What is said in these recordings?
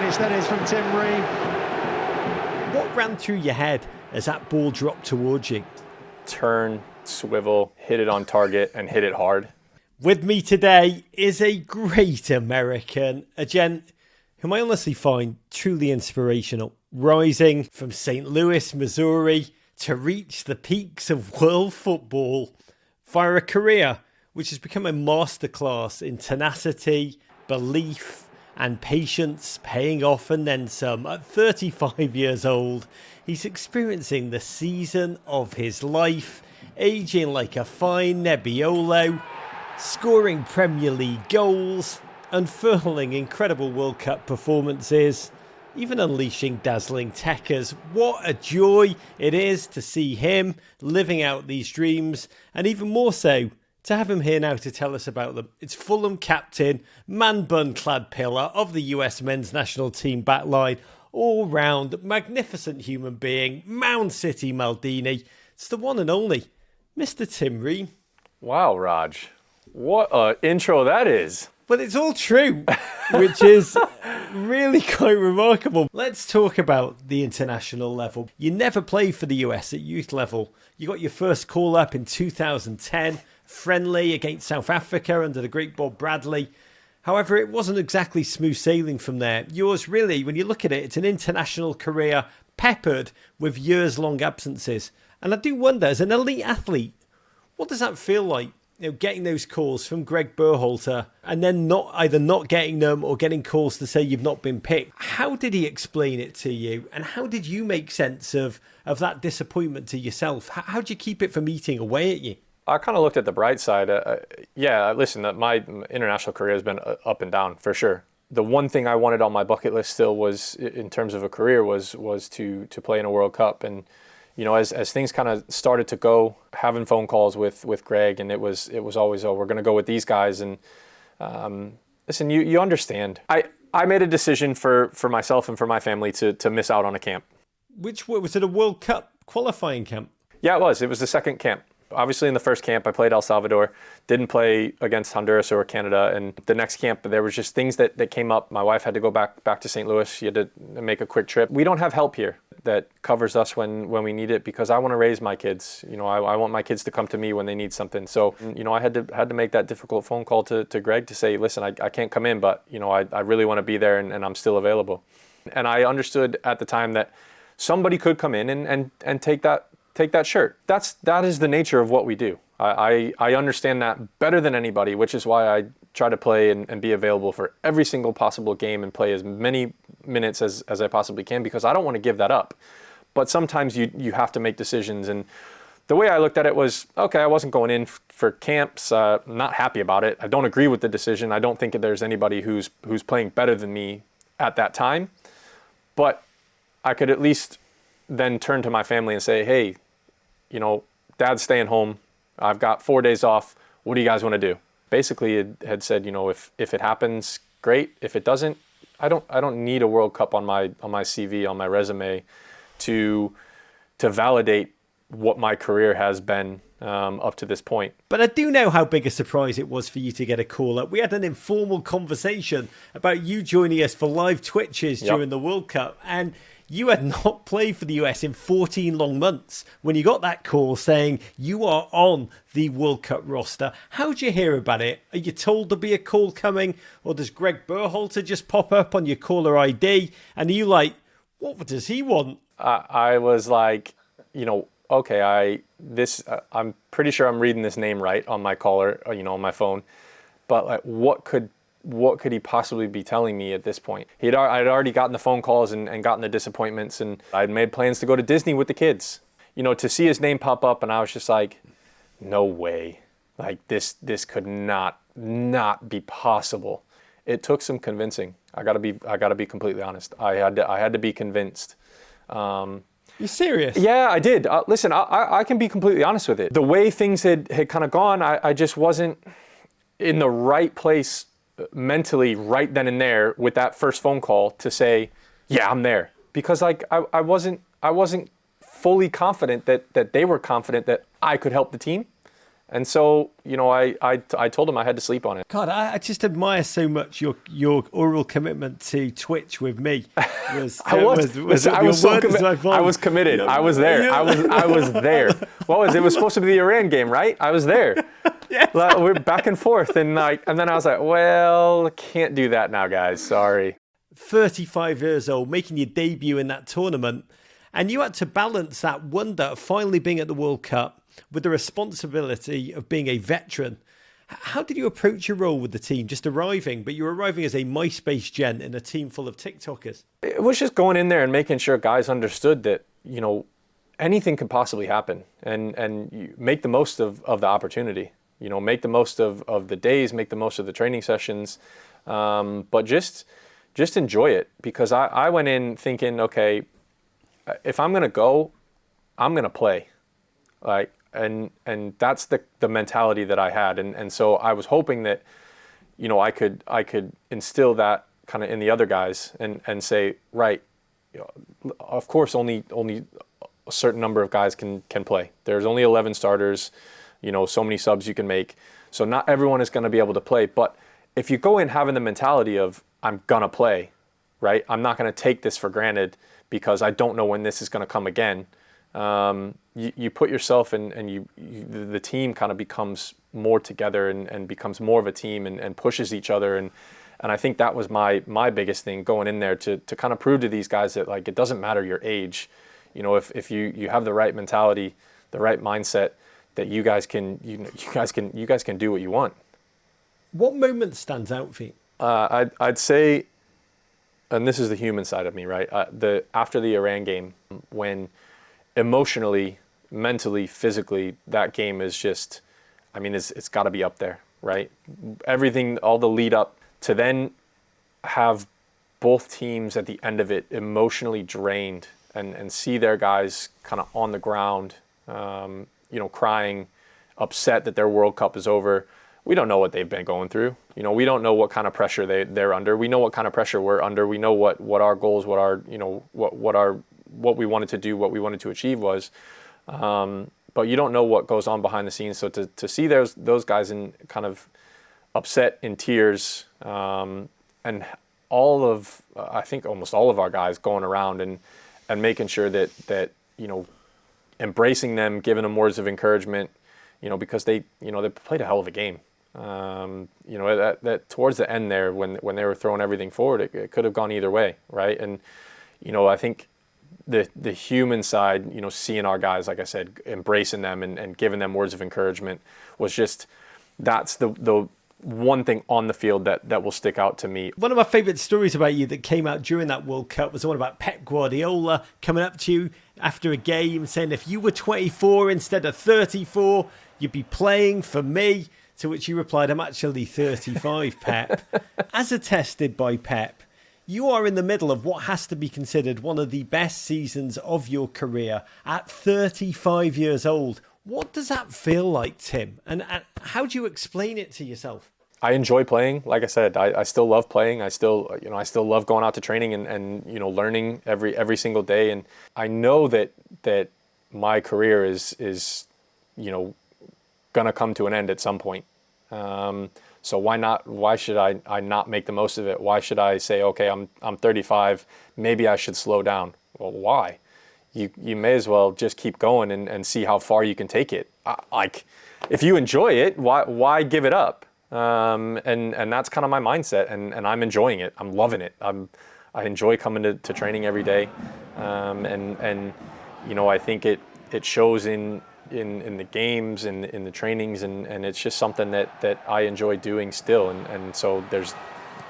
finish that is from Tim Ream. What ran through your head as that ball dropped towards you? Turn, swivel, hit it on target, and hit it hard. With me today is a great American, a gent whom I honestly find truly inspirational, rising from St. Louis, Missouri, to reach the peaks of world football via a career which has become a masterclass in tenacity, belief, and patience, paying off and then some. At 35 years old, he's experiencing the season of his life, aging like a fine Nebbiolo, scoring Premier League goals, unfurling incredible World Cup performances, even unleashing dazzling techers. What a joy it is to see him living out these dreams, and even more so to have him here now to tell us about them. It's Fulham captain, man-bun-clad pillar of the US men's national team backline, all-round magnificent human being, Mound City Maldini. It's the one and only Mr. Tim Ream. Wow, Raj. What an intro that is. But it's all true, which is really quite remarkable. Let's talk about the international level. You never played for the US at youth level. You got your first call up in 2010, friendly against South Africa under the great Bob Bradley. However, it wasn't exactly smooth sailing from there. Yours really, when you look at it, it's an international career peppered with years-long absences. And I do wonder, as an elite athlete, what does that feel like? You know, getting those calls from Greg Berhalter and then not getting them or getting calls to say you've not been picked. How did he explain it to you? And how did you make sense of that disappointment to yourself? How did you keep it from eating away at you? I kind of looked at the bright side. Listen, my international career has been up and down for sure. The one thing I wanted on my bucket list still was, in terms of a career, was to play in a World Cup. And you know, as things kind of started to go, having phone calls with Greg, and it was always, oh, we're going to go with these guys. And listen, you understand. I made a decision for myself and for my family to miss out on a camp. Which was it, a World Cup qualifying camp? Yeah, it was. It was the second camp. Obviously, in the first camp, I played El Salvador, didn't play against Honduras or Canada. And the next camp, there was just things that came up. My wife had to go back to St. Louis. She had to make a quick trip. We don't have help here that covers us when we need it, because I want to raise my kids. You know, I want my kids to come to me when they need something. So, you know, I had to make that difficult phone call to Greg to say, listen, I can't come in, but, you know, I really want to be there and I'm still available. And I understood at the time that somebody could come in and take that shirt. That is the nature of what we do. I understand that better than anybody, which is why I try to play and be available for every single possible game and play as many minutes as I possibly can, because I don't want to give that up. But sometimes you have to make decisions. And the way I looked at it was, okay, I wasn't going in for camps. I'm not happy about it. I don't agree with the decision. I don't think that there's anybody who's playing better than me at that time. But I could at least then turn to my family and say, hey, you know, Dad's staying home. I've got 4 days off. What do you guys want to do? Basically, it had said, you know, if it happens, great. If it doesn't, I don't need a World Cup on my CV, on my resume, to validate what my career has been up to this point. But I do know how big a surprise it was for you to get a call up. We had an informal conversation about you joining us for live Twitches during the World Cup, and you had not played for the US in 14 long months when you got that call saying you are on the World Cup roster. How did you hear about it? Are you told there'll be a call coming, or does Greg Berhalter just pop up on your caller ID? And are you like, what does he want? I was like, you know, okay, I'm pretty sure I'm reading this name right on my caller, you know, on my phone. But like, what could he possibly be telling me at this point? I'd already gotten the phone calls and gotten the disappointments, and I'd made plans to go to Disney with the kids. You know, to see his name pop up, and I was just like, no way. Like, this could not be possible. It took some convincing. I gotta be completely honest. I had to be convinced. You serious? Yeah, I did. Listen, I can be completely honest with it. The way things had kind of gone, I just wasn't in the right place mentally right then and there with that first phone call to say, yeah, I'm there. Because like I wasn't fully confident that they were confident that I could help the team. And so, I told him I had to sleep on it. God, I just admire so much your oral commitment to Twitch with me. I was committed. I was there. Yeah. I was there. It was supposed to be the Iran game, right? I was there. Yes. We're back and forth, and then I was like, well, can't do that now, guys. Sorry. 35 years old, making your debut in that tournament, and you had to balance that wonder of finally being at the World Cup with the responsibility of being a veteran. How did you approach your role with the team? Just arriving, but you were arriving as a MySpace gent in a team full of TikTokers. It was just going in there and making sure guys understood that, anything could possibly happen, and you make the most of the opportunity. Make the most of the days, make the most of the training sessions, but just enjoy it, because I went in thinking, okay, if I'm going to go, I'm going to play. And that's the mentality that I had. And so I was hoping that, I could instill that kind of in the other guys and say, right, of course, only a certain number of guys can play. There's only 11 starters, so many subs you can make. So not everyone is going to be able to play. But if you go in having the mentality of, I'm going to play, right? I'm not going to take this for granted because I don't know when this is going to come again. You put yourself in, and the team kind of becomes more together and becomes more of a team and pushes each other. And I think that was my biggest thing going in there to kind of prove to these guys that, like, it doesn't matter your age. If you have the right mentality, the right mindset, that you guys can do what you want. What moment stands out for you? I'd say, and this is the human side of me, right? After the Iran game, when emotionally, mentally, physically, that game is just, it's got to be up there, right? Everything, all the lead up to then have both teams at the end of it emotionally drained and see their guys kind of on the ground, crying, upset that their World Cup is over. We don't know what they've been going through. We don't know what kind of pressure they're under. We know what kind of pressure we're under. We know what our goals, what we wanted to do, what we wanted to achieve was. But you don't know what goes on behind the scenes. So to see those guys in kind of upset, in tears, and I think almost all of our guys going around and making sure that embracing them, giving them words of encouragement, because they played a hell of a game. That towards the end there, when they were throwing everything forward, it could have gone either way, right? And I think the human side, seeing our guys, like I said, embracing them and giving them words of encouragement was just, that's the one thing on the field that will stick out to me. One of my favourite stories about you that came out during that World Cup was the one about Pep Guardiola coming up to you after a game saying, if you were 24 instead of 34, you'd be playing for me. To which you replied, I'm actually 35, Pep. As attested by Pep, you are in the middle of what has to be considered one of the best seasons of your career at 35 years old. What does that feel like, Tim? And how do you explain it to yourself? I enjoy playing. Like I said, I still love playing. I still love going out to training and learning every single day. And I know that my career is gonna come to an end at some point. So why should I not make the most of it? Why should I say, okay, I'm 35, maybe I should slow down? Well, why? You may as well just keep going and see how far you can take it. If you enjoy it, why give it up? And that's kind of my mindset, and I'm enjoying it. I'm loving it. I enjoy coming to training every day. I think it shows in the games and in the trainings, and it's just something that I enjoy doing still. And so there's,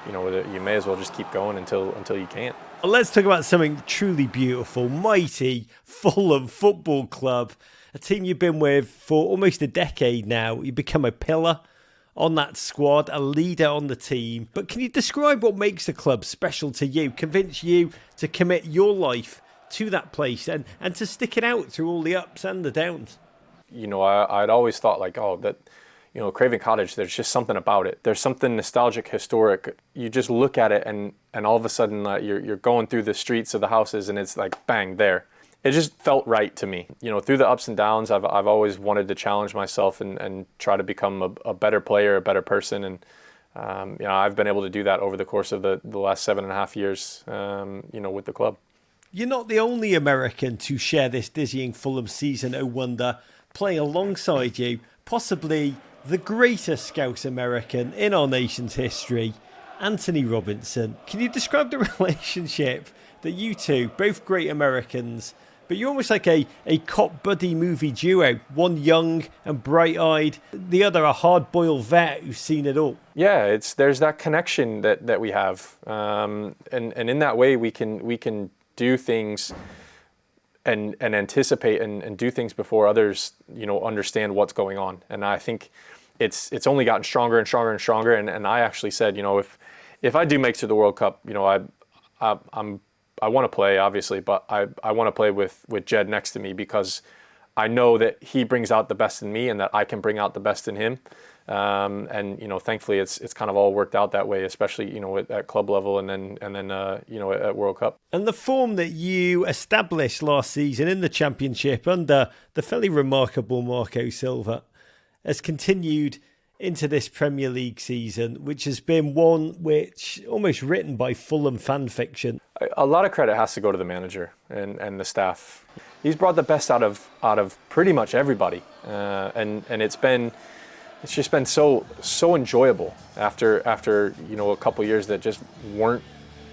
you may as well just keep going until you can't. Well, let's talk about something truly beautiful. Mighty Fulham Football Club, a team you've been with for almost a decade now. You've become a pillar on that squad, a leader on the team. But can you describe what makes the club special to you, convince you to commit your life to that place and to stick it out through all the ups and the downs? I'd always thought Craven Cottage, there's just something about it. There's something nostalgic, historic. You just look at it and all of a sudden you're going through the streets of the houses and it's like, bang, there. it just felt right to me. You know, through the ups and downs, I've always wanted to challenge myself and try to become a better player, a better person. And, you know, I've been able to do that over the course of the last 7.5 years, you know, with the club. You're not the only American to share this dizzying Fulham season, oh wonder. Playing alongside you, possibly the greatest Scouse American in our nation's history, Anthony Robinson. Can you describe the relationship that you two, both great Americans, but you're almost like a cop buddy movie duo, one young and bright-eyed, the other a hard-boiled vet who's seen it all? Yeah, there's that connection that we have, and in that way we can do things and anticipate and do things before others, you know, understand what's going on. And I think it's only gotten stronger and stronger and stronger. And I actually said, you know, if I do make it to the World Cup, you know, I want to play, obviously, but I want to play with Jed next to me, because I know that he brings out the best in me and that I can bring out the best in him. And, you know, thankfully it's kind of all worked out that way, especially, you know, at club level and then you know, at World Cup. And the form that you established last season in the Championship under the fairly remarkable Marco Silva has continued into this Premier League season, which has been one which almost written by Fulham fan fiction. A lot of credit has to go to the manager and the staff. He's brought the best out of pretty much everybody, and it's just been so enjoyable after you know, a couple years that just weren't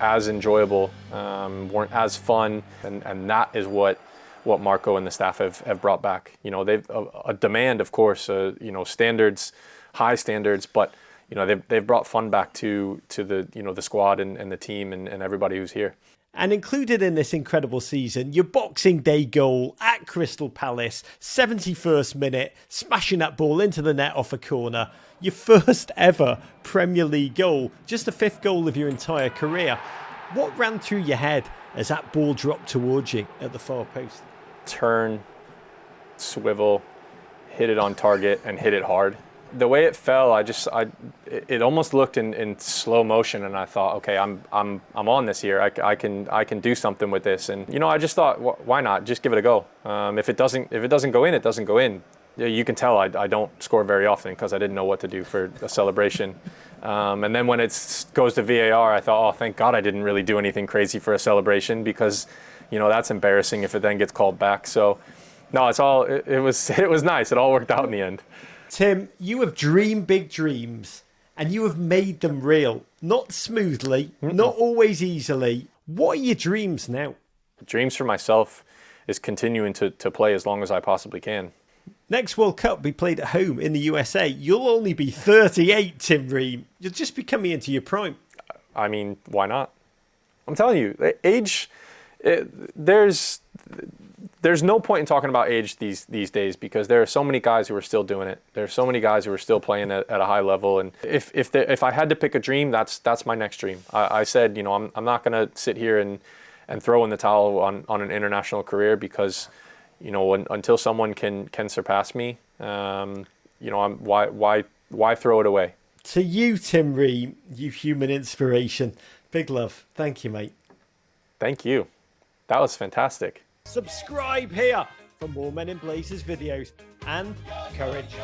as enjoyable, weren't as fun, and that is what Marco and the staff have brought back. You know, they've a demand, of course, you know, standards, high standards, but you know, they've brought fun back to the, you know, the squad and the team and everybody who's here. And included in this incredible season, your Boxing Day goal at Crystal Palace, 71st minute, smashing that ball into the net off a corner. Your first ever Premier League goal, just the 5th goal of your entire career. What ran through your head as that ball dropped towards you at the far post? Turn, swivel, hit it on target, and hit it hard. The way it fell, it almost looked in slow motion, and I thought, okay, I'm on this here. I can do something with this, and you know, I just thought, why not? Just give it a go. If it doesn't go in, it doesn't go in. You can tell I don't score very often because I didn't know what to do for a celebration. And then when it goes to VAR, I thought, oh, thank God I didn't really do anything crazy for a celebration, because you know, that's embarrassing if it then gets called back. So no, it was nice. It all worked out in the end. Tim, you have dreamed big dreams and you have made them real. Not smoothly, not always easily. What are your dreams now? Dreams for myself is continuing to play as long as I possibly can. Next World Cup be played at home in the USA. You'll only be 38, Tim Ream. You'll just be coming into your prime. I mean, why not? I'm telling you, age, there's no point in talking about age these days, because there are so many guys who are still doing it. There are so many guys who are still playing at a high level. And if I had to pick a dream, that's my next dream. I said, you know, I'm not going to sit here and throw in the towel on an international career, because, you know, until someone can surpass me, you know, why throw it away? To you, Tim Ream, you human inspiration. Big love. Thank you, mate. Thank you. That was fantastic. Subscribe here for more Men in Blazers videos and courage.